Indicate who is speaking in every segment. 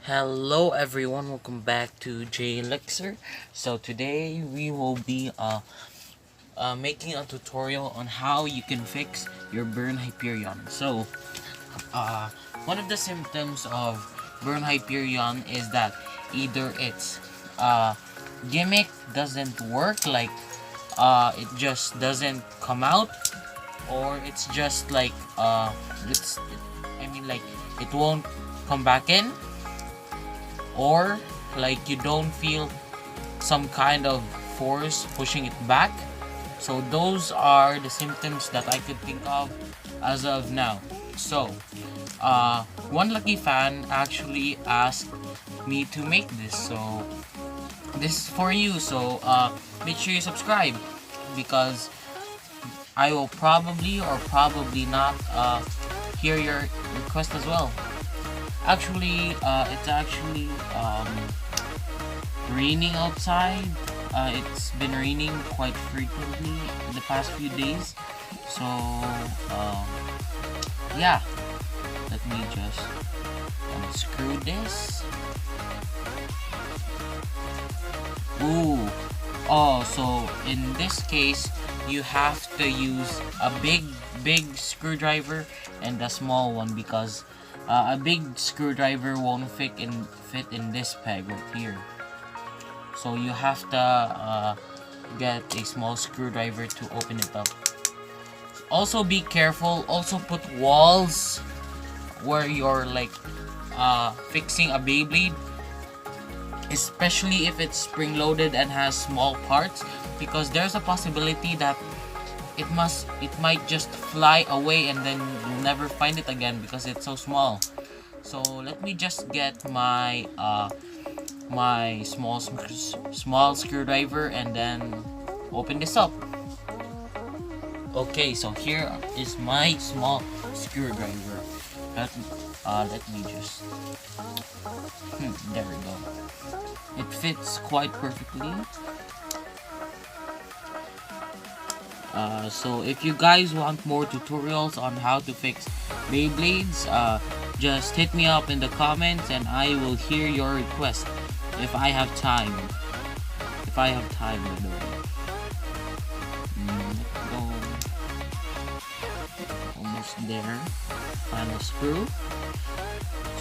Speaker 1: Hello everyone, welcome back to J Elixir. So today we will be making a tutorial on how you can fix your burn Hyperion. So one of the symptoms of burn Hyperion is that either it's gimmick doesn't work, like it just doesn't come out, or it's just like it won't come back in, or like you don't feel some kind of force pushing it back. So those are the symptoms that I could think of as of now. So one lucky fan actually asked me to make this, so this is for you. So make sure you subscribe, because I will probably or probably not hear your request as well. Actually, it's actually raining outside. It's been raining quite frequently in the past few days. So, yeah. Let me just unscrew this. Ooh. Oh, so in this case, you have to use a big screwdriver and a small one, because a big screwdriver won't fit in this peg right here. So you have to get a small screwdriver to open it up. Also be careful. Also put walls where you're like fixing a Beyblade, especially if it's spring loaded and has small parts, because there's a possibility that it might just fly away and then you'll never find it again because it's so small. So let me just get my my small screwdriver and then open this up. Okay, so here is my small screwdriver. Let me just there we go. It fits quite perfectly. So if you guys want more tutorials on how to fix Beyblades, just hit me up in the comments and I will hear your request if I have time. By the way. Let's go. Almost there. Final screw.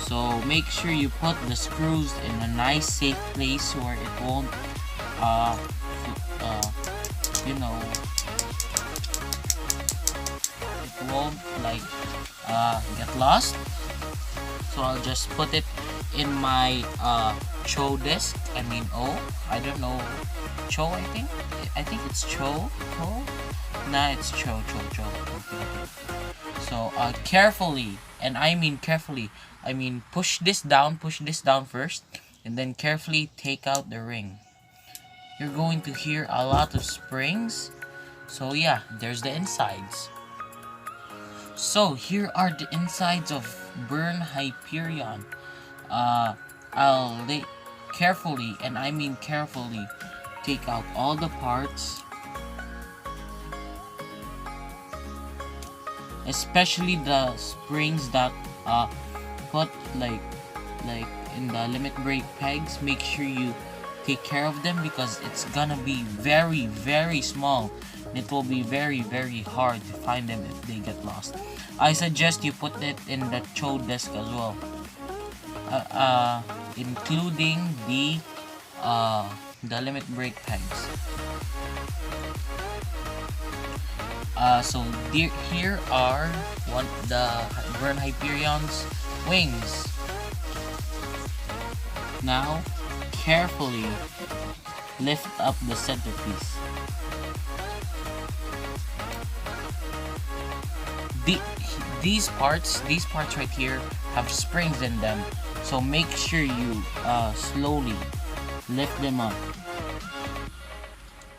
Speaker 1: So make sure you put the screws in a nice safe place where it won't won't like get lost. So I'll just put it in my Cho disc. I don't know, Cho. I think it's Cho. Nah, it's Cho. Okay. So carefully, and I mean carefully, push this down first, and then carefully take out the ring. You're going to hear a lot of springs. So yeah, there's the insides. So here are the insides of burn Hyperion. I'll carefully, and I mean carefully, take out all the parts, especially the springs that put like in the limit break pegs. Make sure you take care of them, because it's gonna be very small. It will be very hard to find them if they get lost. I suggest you put it in the Cho disc as well, including the limit break pegs. So here are the burn Hyperion's wings. Now carefully lift up the centerpiece. These parts right here have springs in them, so make sure you slowly lift them up,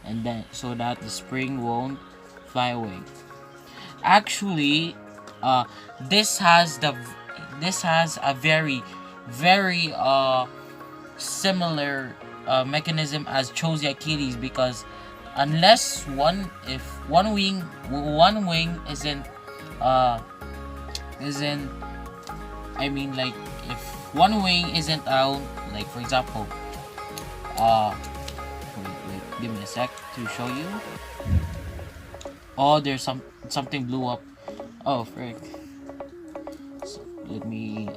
Speaker 1: and then so that the spring won't fly away. Actually, this has a very similar mechanism as Cho's Achilles, because unless one wing isn't one wing isn't out, like for example, wait, give me a sec to show you. Oh, there's something blew up. Oh, frick. So, let me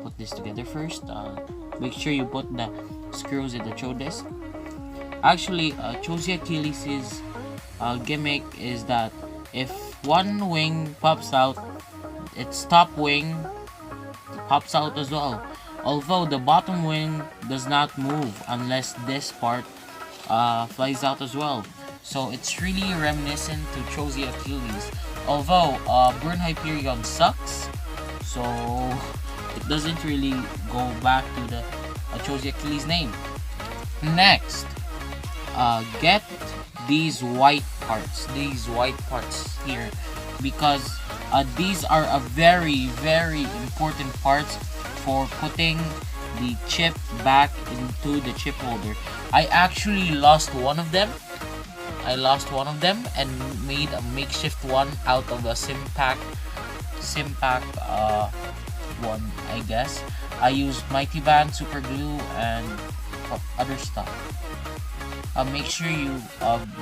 Speaker 1: put this together first. Make sure you put the screws in the chow disc. Actually, Chozi Achilles' gimmick is that if one wing pops out, its top wing pops out as well. Although the bottom wing does not move unless this part flies out as well. So it's really reminiscent to Chozi Achilles. Although Burn Hyperion sucks, so it doesn't really go back to the Chozi Achilles name. Next, get these white parts here, because these are a very important parts for putting the chip back into the chip holder. I actually lost one of them. And made a makeshift one out of a Simpack one, I guess. I used Mighty Band, super glue, and other stuff. Make sure you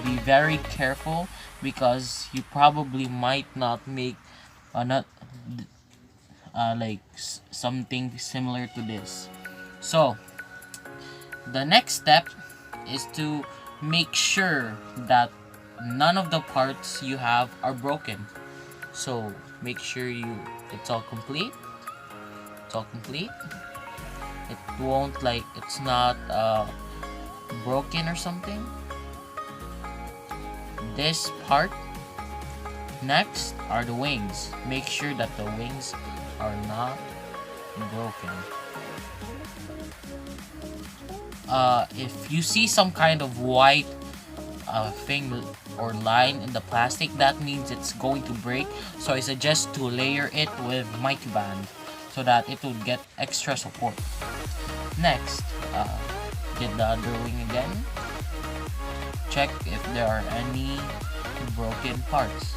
Speaker 1: be very careful, because you probably might not make like something similar to this. So the next step is to make sure that none of the parts you have are broken. So make sure it's all complete. It won't, like, it's not broken or something. This part. Next are the wings. Make sure that the wings are not broken. If you see some kind of white thing or line in the plastic, that means it's going to break. So I suggest to layer it with Mighty Band so that it will get extra support. Next, get the other wing again. Check if there are any broken parts.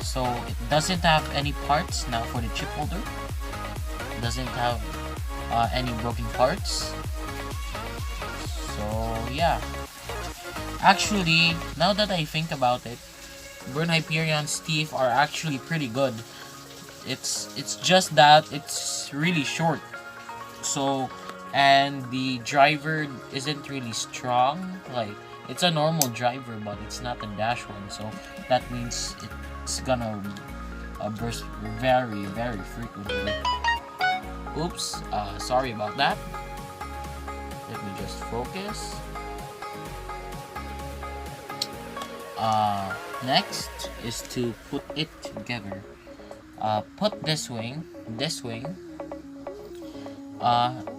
Speaker 1: So it doesn't have any parts now for the chip holder. It doesn't have any broken parts. So yeah. Actually, now that I think about it, Burn Hyperion's teeth are actually pretty good. It's just that it's really short. So, and the driver isn't really strong. Like, it's a normal driver, but it's not a dash one. So that means it's gonna burst very frequently. Oops, sorry about that. Let me just focus. Next is to put it together. Put this wing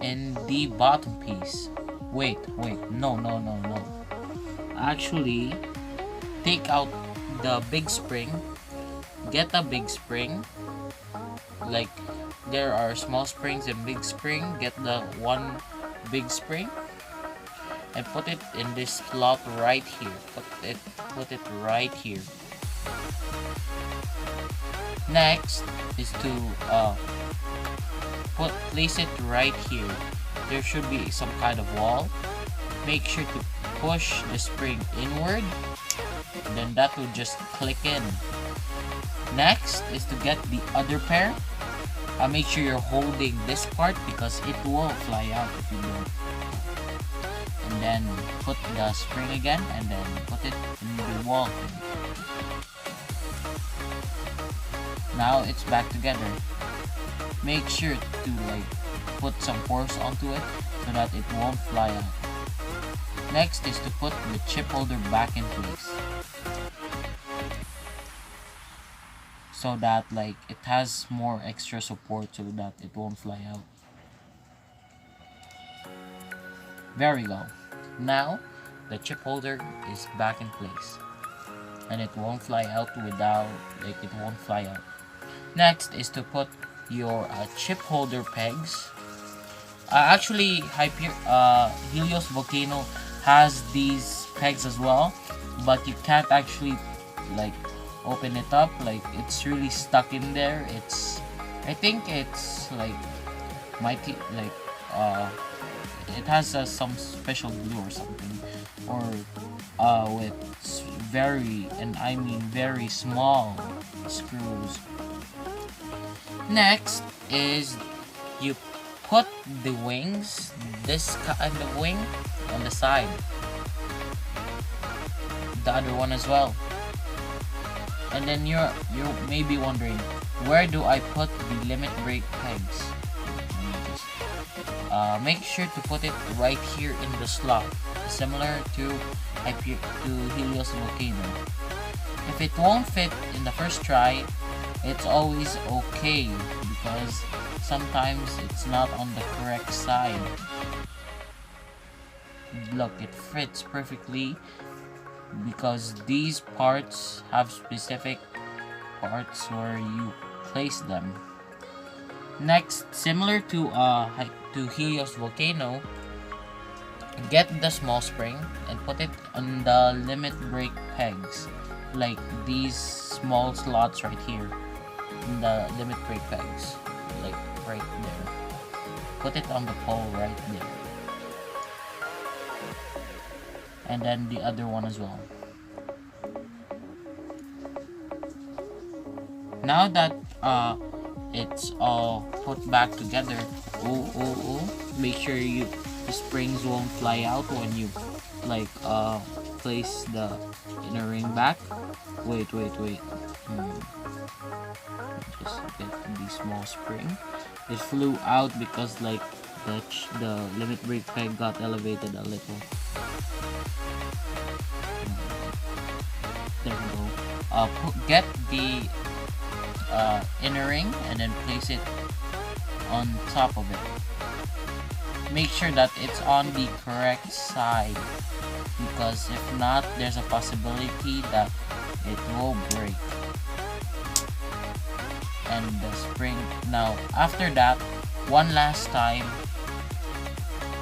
Speaker 1: in the bottom piece. Wait, no. Actually, take out the big spring. Get a big spring. Like, there are small springs and big spring. Get the one big spring and put it in this slot right here. Put it right here. Next is to place it right here. There should be some kind of wall. Make sure to push the spring inward, then that will just click in. Next is to get the other pair. Make sure you're holding this part because it will fly out if you don't. And then put the spring again and then put it in the wall. Now it's back together. Make sure to put some force onto it so that it won't fly out. Next is to put the chip holder back in place, so that it has more extra support so that it won't fly out. There we go. Now the chip holder is back in place and it won't fly out without it won't fly out. Next is to put your chip holder pegs. Actually, Helios Volcano has these pegs as well. but you can't actually like open it up. Like it's really stuck in there. I think it's like mighty, like it has some special glue or something, or with very, and I mean very small screws. Next is you put the wings, this kind of wing, on the side, the other one as well. And then you may be wondering, where do I put the limit break pegs? Make sure to put it right here in the slot, similar to Helios Volcano. If it won't fit in the first try, it's always okay, because sometimes it's not on the correct side. Look, it fits perfectly because these parts have specific parts where you place them. Next, similar to Helios Volcano, get the small spring and put it on the limit break pegs, like these small slots right here in the limit break pegs, like right there. Put it on the pole right there, and then the other one as well. Now that it's all put back together, make sure the springs won't fly out when you like place the inner ring back. Wait. Just get the small spring. It flew out because like the limit break peg got elevated a little. There we go. Get the inner ring and then place it on top of it. Make sure that it's on the correct side, because if not, there's a possibility that it will break. And the spring. Now after that, one last time,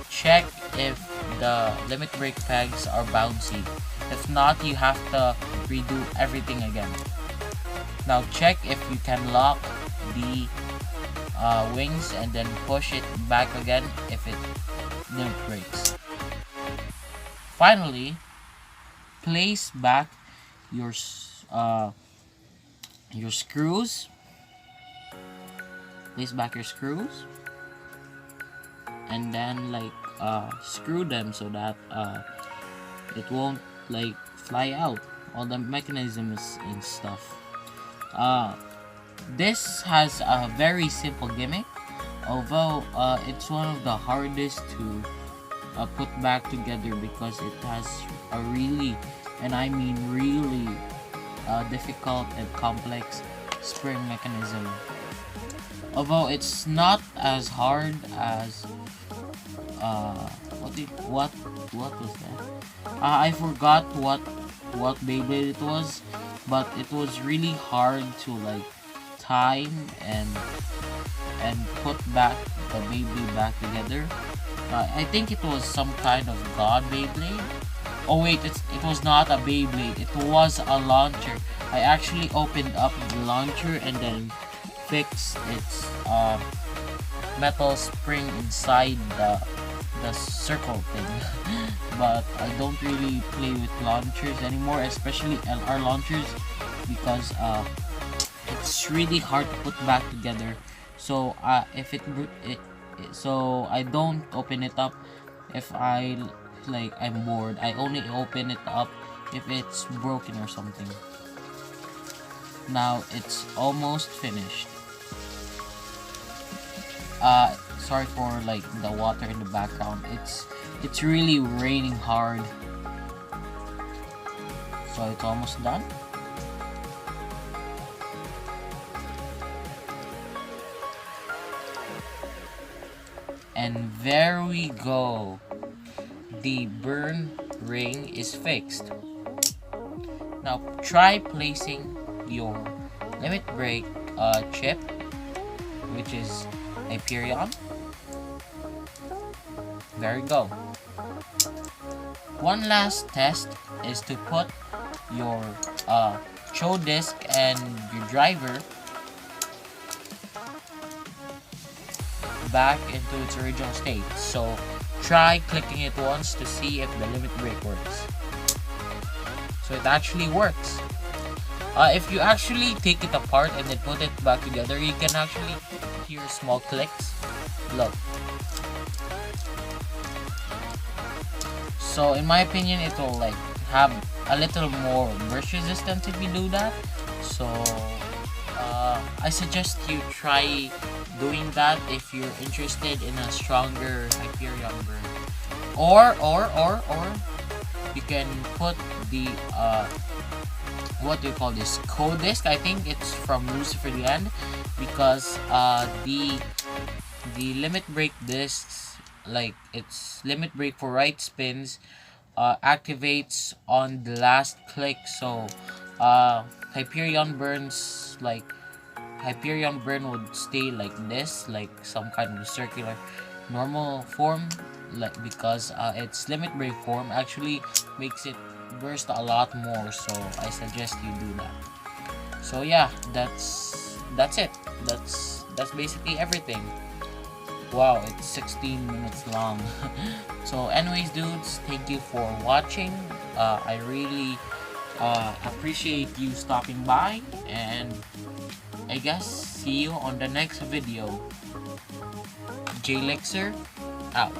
Speaker 1: check if the limit break pegs are bouncy. If not, you have to redo everything again. Now check if you can lock the wings and then push it back again if it breaks. Finally, place back your screws. Place back your screws, and then like screw them so that it won't like fly out. All the mechanisms and stuff. This has a very simple gimmick, although it's one of the hardest to put back together because it has a really, and I mean really, difficult and complex spring mechanism. Although it's not as hard as what was that? I forgot what Beyblade it was, but it was really hard to like time and put back the Beyblade back together. I think it was some kind of God Beyblade. Oh wait, it was not a Beyblade. It was a launcher. I actually opened up the launcher and then fixed its metal spring inside the circle thing. But I don't really play with launchers anymore, especially LR launchers, because it's really hard to put back together. So so I don't open it up if I'm bored. I only open it up if it's broken or something. Now it's almost finished. Sorry for like the water in the background. It's really raining hard. So it's almost done. And there we go. The burn ring is fixed. Now try placing your limit break chip, which is Hyperion. There you go. One last test is to put your show disk and your driver back into its original state. So try clicking it once to see if the limit break works. So it actually works. If you actually take it apart and then put it back together, you can actually hear small clicks. Look. So in my opinion, it will like have a little more burst resistance if you do that. So I suggest you try doing that if you're interested in a stronger Hyperion burn. Or you can put the what do you call this, code disk. I think it's from Lucifer the End, because the limit break discs, like its limit break for right spins, activates on the last click. So Hyperion burns, like Hyperion burn would stay like this, like some kind of circular normal form, like because its limit break form actually makes it burst a lot more. So I suggest you do that. So yeah, that's it. That's basically everything. Wow, it's 16 minutes long. So anyways, dudes, thank you for watching. I really appreciate you stopping by, and I guess see you on the next video. J Lixer out.